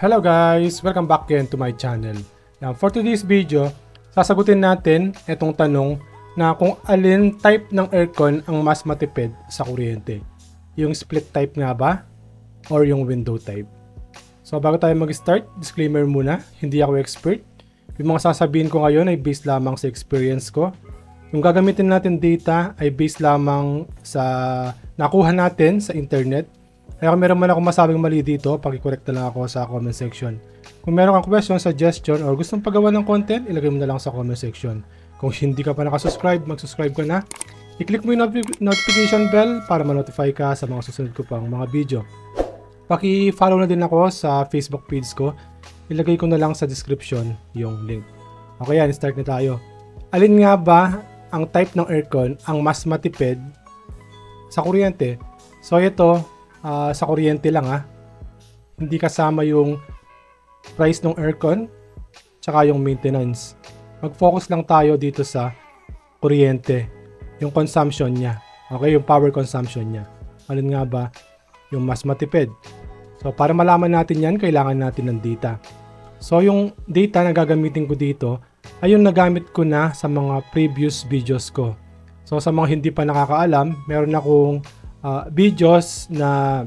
Hello guys! Welcome back again to my channel. Now, for today's video, sasagutin natin itong tanong na kung alin type ng aircon ang mas matipid sa kuryente. Yung split type nga ba? Or yung window type? So bago tayo mag-start, disclaimer muna, hindi ako expert. Yung mga sasabihin ko ngayon ay based lamang sa experience ko. Yung gagamitin natin data ay based lamang sa nakuha natin sa internet. Kaya kung meron man akong masabing mali dito, pakicorrect na lang ako sa comment section. Kung meron kang question, suggestion, or gustong pagawa ng content, ilagay mo na lang sa comment section. Kung hindi ka pa nakasubscribe, mag-subscribe ka na. I-click mo yung notification bell para ma-notify ka sa mga susunod ko pang mga video. Paki-follow na din ako sa Facebook page ko. Ilagay ko na lang sa description yung link. Okay yan, start na tayo. Alin nga ba ang type ng aircon ang mas matipid sa kuryente? So ito, sa kuryente lang hindi kasama yung price ng aircon tsaka yung maintenance. Mag-focus lang tayo dito sa kuryente, yung consumption niya. Okay, yung power consumption niya. Alin nga ba yung mas matipid? So para malaman natin yan, kailangan natin ng data. So yung data na gagamitin ko dito ay yung nagamit ko na sa mga previous videos ko. So sa mga hindi pa nakakaalam, meron akong videos na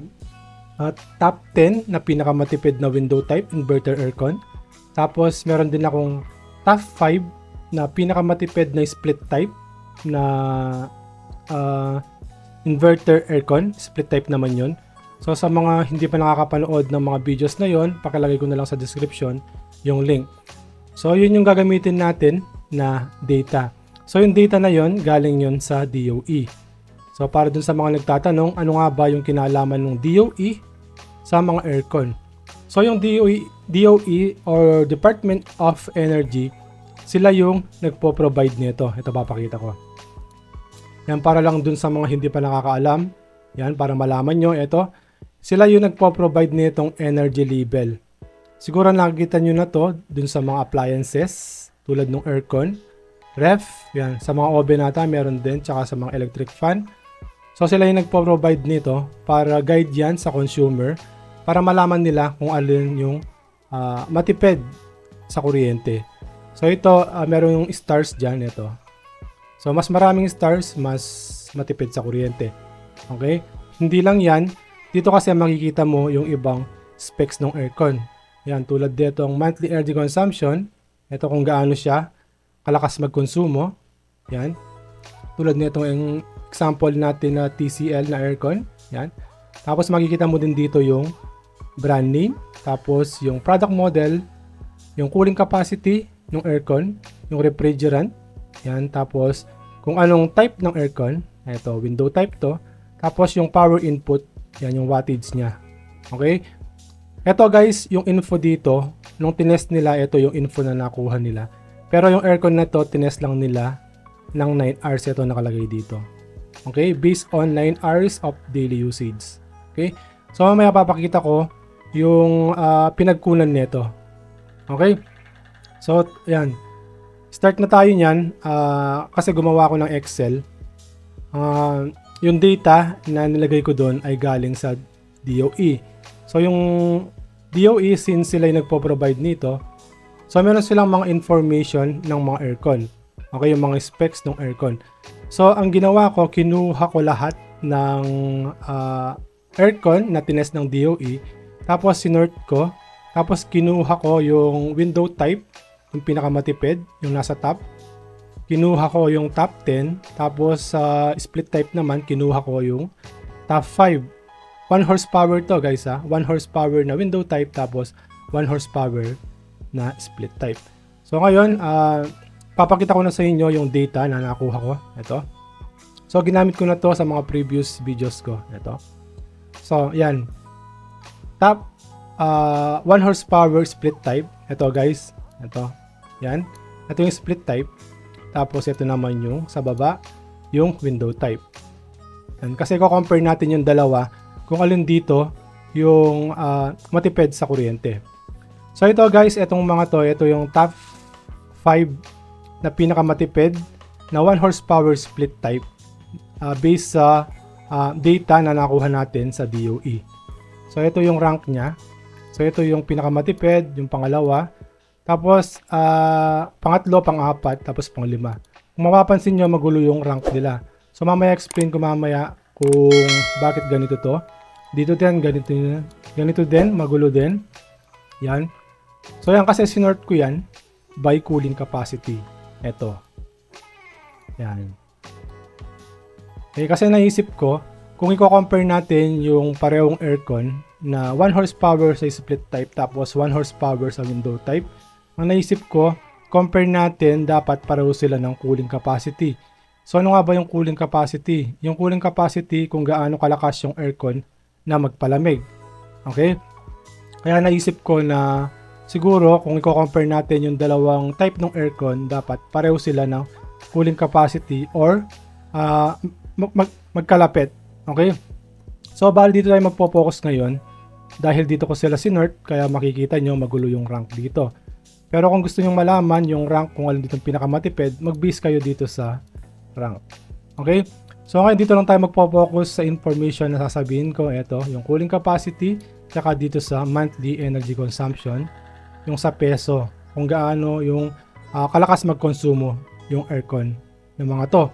top 10 na pinakamatipid na window type inverter aircon. Tapos meron din akong top 5 na pinakamatipid na split type na inverter aircon. Split type naman yon. So sa mga hindi pa nakakapanood ng mga videos na yon, pakilagay ko na lang sa description yung link. So yun yung gagamitin natin na data. So yung data na yon galing yon sa DOE. So para dun sa mga nagtatanong, ano nga ba yung kinalaman ng DOE sa mga aircon? So yung DOE or Department of Energy, sila yung nagpo-provide nito. Ito papakita ko. Yan para lang dun sa mga hindi pa nakakaalam. Yan para malaman nyo. Ito, sila yung nagpo-provide nitong energy label. Siguro nakikita nyo na to dun sa mga appliances tulad ng aircon, ref, yan. Sa mga oven nata meron din, tsaka sa mga electric fan. So sila yung nagpo-provide nito para guide yan sa consumer para malaman nila kung alin yung matipid sa kuryente. So ito, meron yung stars dyan, ito. So mas maraming stars, mas matipid sa kuryente. Okay? Hindi lang yan, dito kasi makikita mo yung ibang specs ng aircon. Yan, tulad dito ang monthly energy consumption. Ito kung gaano siya kalakas magkonsumo. Yan. Tulad nito yung example natin na TCL na aircon. Yan. Tapos makikita mo din dito yung brand name. Tapos yung product model. Yung cooling capacity ng aircon. Yung refrigerant. Yan. Tapos kung anong type ng aircon. Ito, window type to. Tapos yung power input. Yan yung wattage niya. Okay. Ito guys, yung info dito. Nung tinest nila, ito yung info na nakuha nila. Pero yung aircon na to, tinest lang nila ng 9 hours. Ito nakalagay dito. Okay, based on 9 hours of daily usage. Okay, so mamaya papakita ko yung pinagkunan nito. Okay, so yan. Start na tayo niyan kasi gumawa ko ng Excel. Yung data na nilagay ko doon ay galing sa DOE. So yung DOE, since sila yung nagpo-provide nito, so meron silang mga information ng mga aircon. Okay, yung mga specs ng aircon. So, ang ginawa ko, kinuha ko lahat ng aircon na tinest ng DOE. Tapos, sinort ko. Tapos, kinuha ko yung window type, yung pinakamatipid, yung nasa top. Kinuha ko yung top 10. Tapos, sa split type naman, kinuha ko yung top 5. 1 horsepower to guys 1 horsepower na window type, tapos 1 horsepower na split type. So, ngayon, papakita ko na sa inyo yung data na nakuha ko. Ito. So, ginamit ko na to sa mga previous videos ko. Ito. So, yan. Top 1 horsepower split type. Ito guys. Ito. Yan. Ito yung split type. Tapos, ito naman yung sa baba, yung window type. Yan. Kasi ko-compare natin yung dalawa kung alin dito yung matipid sa kuryente. So, ito guys, itong mga to, ito yung top 5 na pinakamatipid na 1 horsepower split type based sa data na nakuha natin sa DOE. So ito yung rank niya. So ito yung pinakamatipid, yung pangalawa. Tapos pangatlo, pang-apat, tapos pang-lima. Kung mapapansin nyo, magulo yung rank nila. So mamaya explain ko mamaya kung bakit ganito to. Dito din, ganito din, magulo din. Yan. So yan, kasi sinort ko yan by cooling capacity. Ito. Yan. Okay, kasi naisip ko, kung i-compare natin yung parehong aircon na 1 horsepower sa split type tapos 1 horsepower sa window type, ang naisip ko, compare natin, dapat pareho sila ng cooling capacity. So ano nga ba yung cooling capacity? Yung cooling capacity kung gaano kalakas yung aircon na magpalamig. Okay? Kaya naisip ko na siguro kung i-compare natin yung dalawang type ng aircon, dapat pareho sila ng cooling capacity or magkalapit. Okay? So bali dito tayo magpo-focus ngayon dahil dito ko sila sinort, kaya makikita nyo magulo yung rank dito. Pero kung gusto nyo malaman yung rank kung alin dito pinakamatipid, mag-base kayo dito sa rank. Okay? So ngayon dito lang tayo magpo-focus sa information na sasabihin ko. Ito, yung cooling capacity, tsaka dito sa monthly energy consumption, yung sa peso, kung gaano yung kalakas magkonsumo yung aircon ng mga to.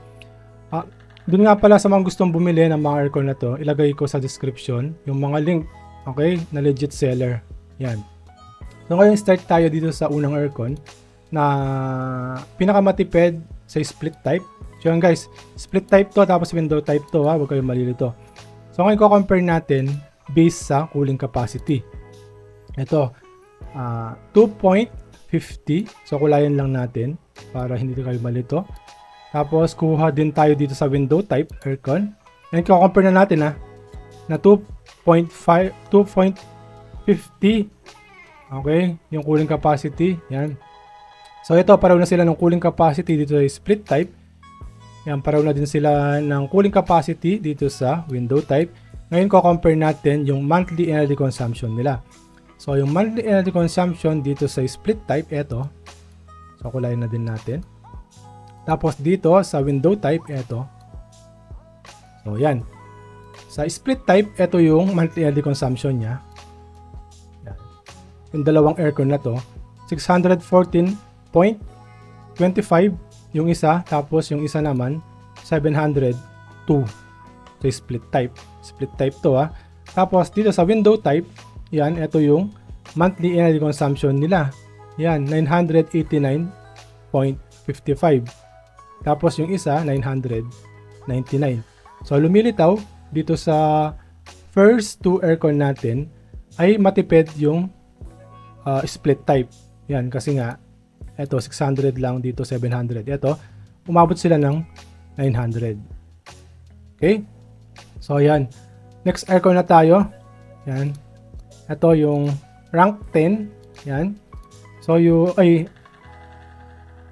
Doon nga pala sa mga gustong bumili ng mga aircon na to, ilagay ko sa description yung mga link, okay, na legit seller. Yan. So ngayon start tayo dito sa unang aircon na pinakamatipid sa split type. So yan guys, split type to tapos window type to ha, huwag kayong malilito. So ngayon ko-compare natin based sa cooling capacity. Ito, 2.50. So kulayan lang natin para hindi kayo malito. Tapos kuha din tayo dito sa window type aircon. Ngayon ko-compare na natin ha, na 2.50. Okay, yung cooling capacity, yan. So ito, pareho na sila ng cooling capacity dito sa split type. Yan, pareho na din sila ng cooling capacity dito sa window type. Ngayon ko-compare natin yung monthly energy consumption nila. So yung monthly energy consumption dito sa split type, ito. So kulayan na din natin. Tapos dito sa window type, ito. So yan. Sa split type, ito yung monthly energy consumption niya. Yung dalawang aircon na to, 614.25 yung isa, tapos yung isa naman 702 sa split type. Split type to ha. Tapos dito sa window type, yan, ito yung monthly energy consumption nila. Yan, 989.55. Tapos yung isa 999. So lumilitaw dito sa first two aircon natin ay matipid yung split type. Yan, kasi nga ito 600 lang, dito 700. Ito, umabot sila ng 900. Okay? So yan. Next aircon na tayo. Yan. Ito yung rank 10. Yan. So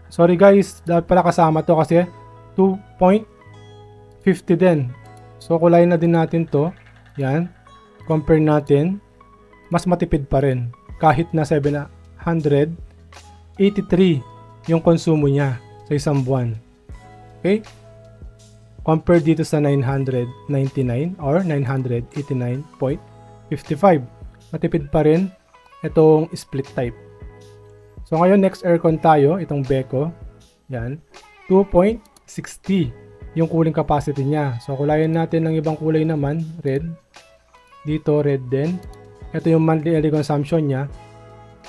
sorry guys, dapat pala kasama to kasi 2.50 din. So kulayin na din natin to. Yan. Compare natin. Mas matipid pa rin. Kahit na 783 yung konsumo niya sa isang buwan. Okay? Compare dito sa 999 or 989.55. Matipid pa rin itong split type. So ngayon next aircon tayo, itong Beko. Yan. 2.60 yung cooling capacity niya. So kulayan natin ng ibang kulay naman, red. Dito red din. Ito yung monthly energy consumption niya.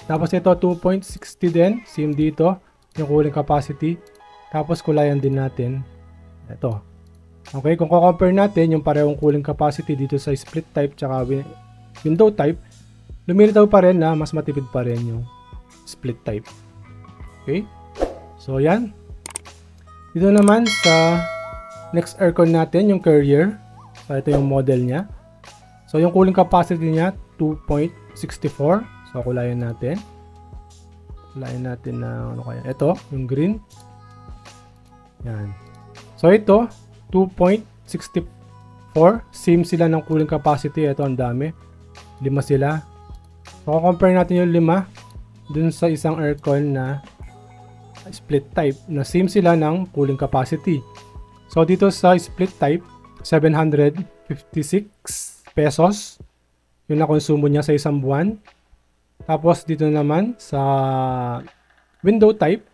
Tapos ito 2.60 din, same dito yung cooling capacity. Tapos kulayan din natin ito. Okay, kung ko-compare natin yung parehong cooling capacity dito sa split type tsaka window type, lumilitaw pa rin na mas matipid pa rin yung split type. Okay? So yan. Dito naman sa next aircon natin, yung Carrier. So ito yung model niya. So yung cooling capacity niya 2.64. So kulayan natin. Kulayan natin na ano kaya? Ito, yung green. Yan. So ito 2.64. Same sila ng cooling capacity. Ito ang dami. 5 sila. So compare natin yung 5 dun sa isang aircon na split type na same sila ng cooling capacity. So dito sa split type 756 pesos yung nakonsumo niya sa isang buwan. Tapos dito naman sa window type,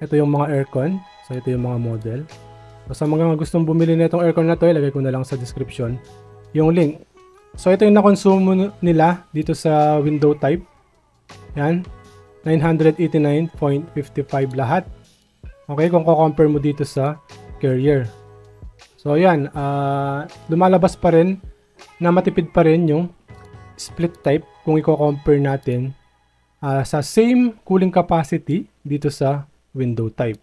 ito yung mga aircon. So ito yung mga model. So sa mga gustong bumili na itong aircon na to, ilagay ko na lang sa description yung link. So ito yung nakonsumo nila dito sa window type. Yan, 989.55 lahat. Okay, kung ko-compare mo dito sa Carrier. So yan, lumalabas pa rin na matipid pa rin yung split type kung i-compare natin sa same cooling capacity dito sa window type.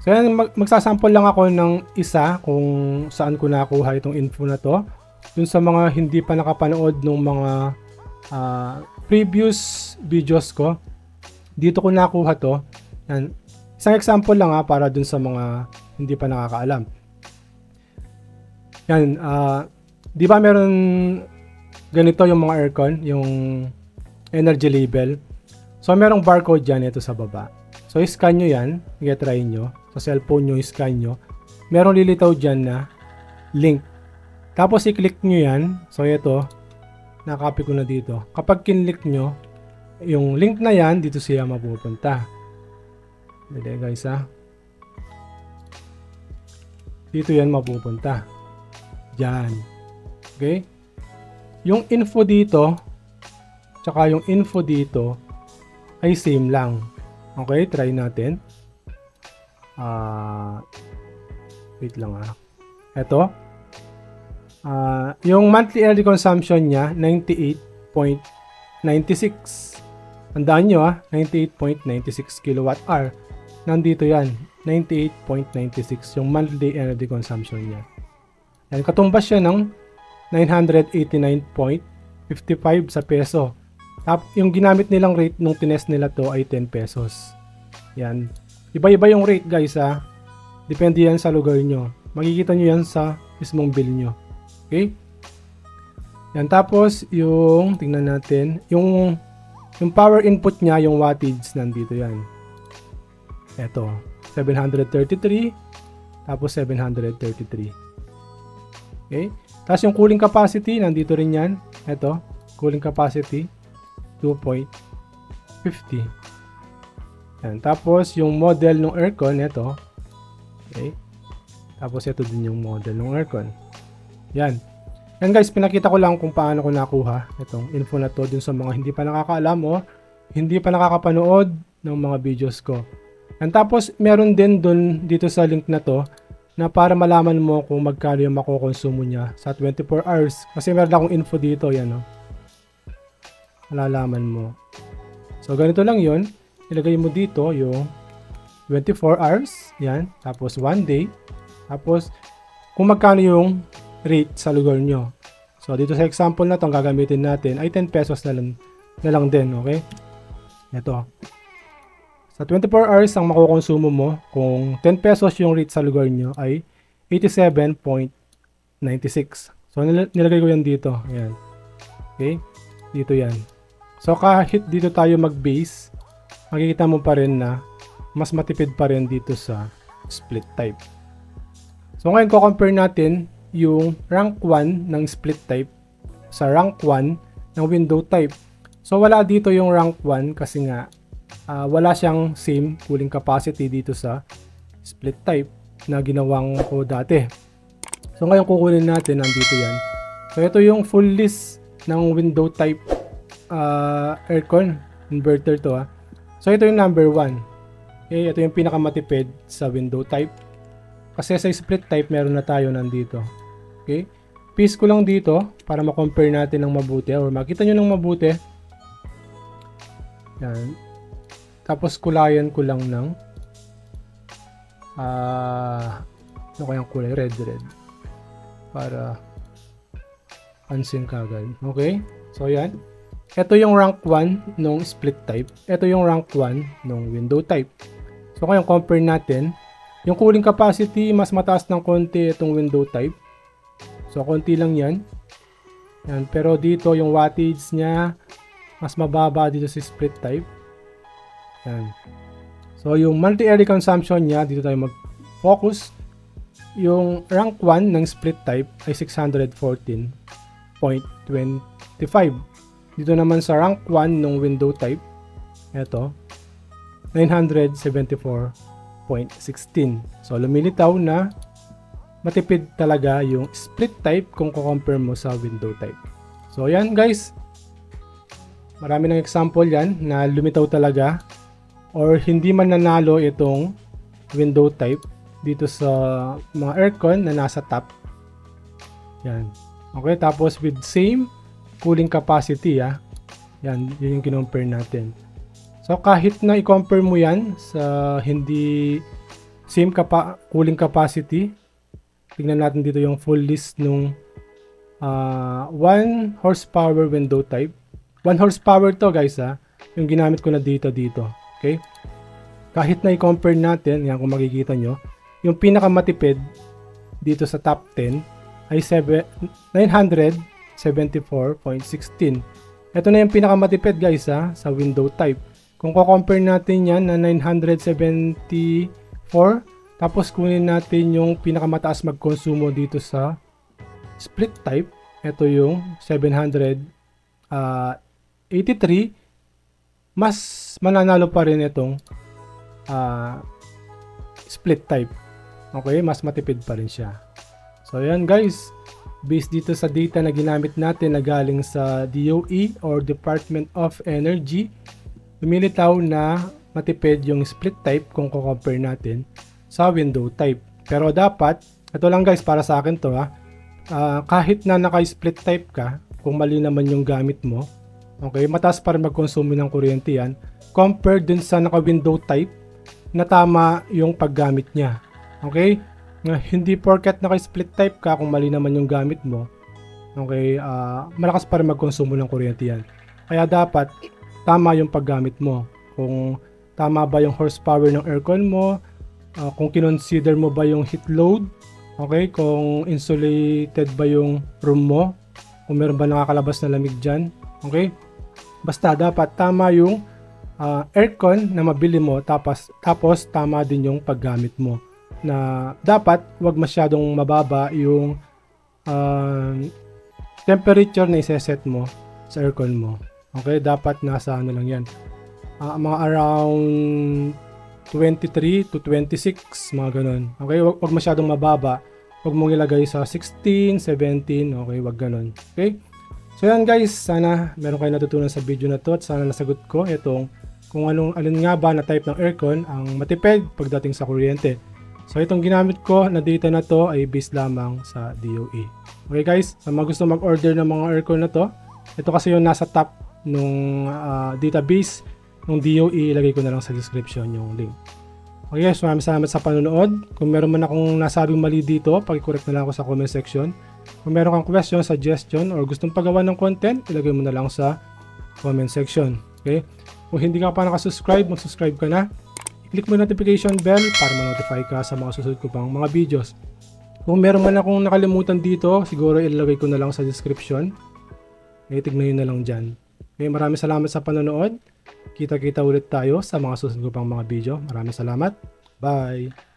So yan, magsasample lang ako ng isa kung saan ko nakuha itong info na to. Dun sa mga hindi pa nakapanood ng mga previous videos ko, dito ko nakuha to. Yan. Isang example lang para dun sa mga hindi pa nakakaalam. Yan, di ba meron ganito yung mga aircon, yung energy label. So merong barcode dyan ito sa baba. So i-scan nyo yan, i-try nyo. Sa cellphone nyo, i-scan nyo. Merong lilitaw dyan na link. Tapos i-click nyo yan. So ito, nakapy ko na dito. Kapag kinlik nyo, yung link na yan, dito siya mapupunta. Dito guys dito yan mapupunta. Diyan. Okay? Yung info dito, tsaka yung info dito, ay same lang. Okay, try natin. Wait lang Ito. Yung monthly energy consumption niya, 98.96. Tandaan nyo 98.96 kWh. Nandito yan, 98.96 yung monthly energy consumption niya. Yan, katumbas siya ng 989.55 sa peso. Yung ginamit nilang rate nung tinest nila to ay 10 pesos. Yan. Iba-iba yung rate guys Depende yan sa lugar nyo. Makikita nyo yan sa mismong bill nyo. Okay? Yan. Tapos, tingnan natin, yung power input niya, yung wattage, nandito yan. Ito. 733. Tapos 733. Okay? Tapos yung cooling capacity, nandito rin yan. Ito. Cooling capacity. 2.50. Yan. Tapos, yung model ng aircon, ito. Okay. Tapos, ito din yung model ng aircon. Yan. Yan guys, pinakita ko lang kung paano ko nakuha itong info na to dun sa mga hindi pa nakakaalam o hindi pa nakakapanood ng mga videos ko. Yan. Tapos, meron din dun dito sa link na to na para malaman mo kung magkano yung makukonsumo niya sa 24 hours. Kasi meron akong info dito. Yan malalaman mo. So, ganito lang yun. Ilagay mo dito yung 24 hours. Yan. Tapos, 1 day. Tapos, kung magkano yung rate sa lugar nyo. So, dito sa example na ito, ang gagamitin natin ay 10 pesos na lang din. Okay? Ito. Sa 24 hours, ang makukonsumo mo, kung 10 pesos yung rate sa lugar nyo, ay 87.96. So, nilagay ko yan dito. Ayan. Okay? Dito yan. So, kahit dito tayo mag-base, makikita mo pa rin na mas matipid pa rin dito sa split type. So, ngayon, ko-compare natin yung rank 1 ng split type sa rank 1 ng window type. So, wala dito yung rank 1 kasi nga wala siyang same cooling capacity dito sa split type na ginawang ko dati. So, ngayon kukunin natin, nandito yan. So, ito yung full list ng window type aircon inverter to So, ito yung number 1. Okay, ito yung pinakamatipid sa window type. Kasi sa split type, meron na tayo nandito. Okay? Paste ko lang dito para ma-compare natin ng mabuti or makita nyo ng mabuti. Yan. Tapos, kulayan ko lang ng ano kayang kulay? Red. Para pansin kagad. Okay? So, yan. Ito yung rank 1 ng split type. Ito yung rank 1 ng window type. So, ngayon compare natin. Yung cooling capacity, mas mataas ng konti itong window type. So, konti lang yan. Yan. Pero dito, yung wattage niya, mas mababa dito sa split type. Yan. So, yung monthly energy consumption niya, dito tayo mag-focus. Yung rank 1 ng split type ay 614.25. Dito naman sa rank 1 ng window type, ito, 974.16. So, lumilitaw na matipid talaga yung split type kung kukompare mo sa window type. So, yan guys. Marami ng example yan na lumitaw talaga or hindi man nanalo itong window type dito sa mga aircon na nasa top. Yan. Okay, tapos with same cooling capacity, yan, yun yung kinompare natin. So kahit na i-compare mo yan sa hindi same cooling capacity, tingnan natin dito yung full list nung 1 horsepower window type. 1 horsepower to guys, yung ginamit ko na dito. Okay, kahit na i-compare natin, yan kung makikita nyo, yung pinakamatipid dito sa top 10 ay 974.16. Ito na yung pinakamatipid guys, sa window type. Kung ko-compare natin yan na 974, tapos kunin natin yung pinakamataas magkonsumo dito sa split type, ito yung 783, mas mananalo pa rin itong split type. Okay, mas matipid pa rin siya. So yan guys, based dito sa data na ginamit natin na galing sa DOE or Department of Energy, lumilitaw na matipid yung split type kung ko-compare natin sa window type. Pero dapat, ito lang guys para sa akin to, kahit na naka-split type ka, kung mali naman yung gamit mo, okay, mataas pa rin magkonsumo ng kuryente yan compared dun sa naka-window type na tama yung paggamit niya. Okay? Hindi porket naka-split type ka, kung mali naman yung gamit mo, okay, malakas pa rin magkonsumo ng kuryente yan. Kaya dapat tama yung paggamit mo. Kung tama ba yung horsepower ng aircon mo, kung kinonsider mo ba yung heat load, okay, kung insulated ba yung room mo, kung meron ba nakakalabas na lamig dyan, okay. Basta dapat tama yung aircon na mabili mo, tapos tama din yung paggamit mo. Na dapat wag masyadong mababa yung temperature na iseset mo sa aircon mo. Okay, dapat nasa ano lang yan, mga around 23 to 26, mga ganun. Okay, wag masyadong mababa, wag mong ilagay sa 16, 17, okay, wag ganun. Okay, so yan guys, sana meron kayo natutunan sa video na to at sana nasagot ko itong kung alin nga ba na type ng aircon ang matipid pagdating sa kuryente. So itong ginamit ko na data na to ay based lamang sa DOE. Okay guys, sa mga gusto mag-order ng mga aircon na to, ito kasi yung nasa top nung database ng DOE, ilagay ko na lang sa description yung link. Okay guys, maraming salamat sa panonood. Kung meron man akong nasabing mali dito, pag-correct na lang ako sa comment section. Kung meron kang question, suggestion, or gustong pagawa ng content, ilagay mo na lang sa comment section. Okay? Kung hindi ka pa nakasubscribe, mag-subscribe ka na. Click mo yung notification bell para ma-notify ka sa mga susunod ko pang mga videos. Kung meron man akong nakalimutan dito, siguro ilagay ko na lang sa description. Tignan nyo na lang dyan. Okay, maraming salamat sa panonood. Kita-kita ulit tayo sa mga susunod ko pang mga video. Maraming salamat. Bye!